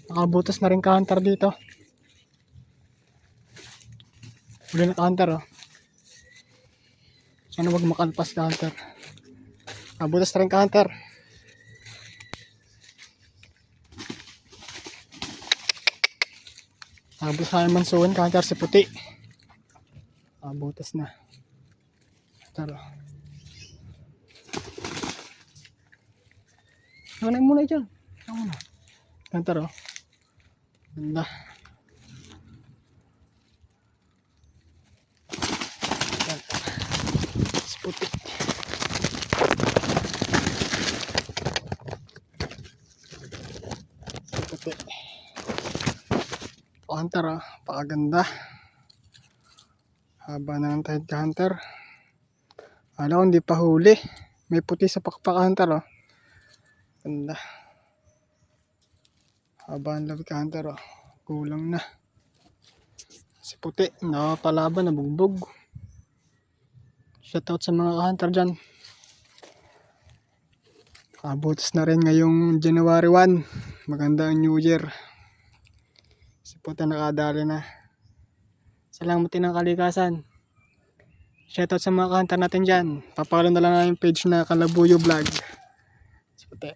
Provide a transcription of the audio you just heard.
Nakabutas na rin ka-hunter dito. Huli na ka-hunter oh. Sana wag makalpas ka-hunter. Nakabutas na rin ka-hunter. Nakabutas na rin mansuwan ka-hunter si puti. Nakabutas na. Tara. Nanay muna dyan. Nanay muna. Ka-hunter oh. Ganda. Puti. Puti. Hunter ah, pakaganda. Haba na ng tide ka hunter. Alam ko hindi pa huli. May puti sa pakpak hunter oh. Ganda. Haba ang labi ka hunter oh. Kulang na. Si puti, nakapalaban, nabugbog. Shoutout sa mga ka-hunter dyan. Abutas na rin ngayong January 1. Maganda ang New Year. Si puti nakadali na. Salamat din ng kalikasan. Shoutout sa mga ka-hunter natin dyan. Papalo na lang na yung page na Kalabuyo Vlog. Si puti.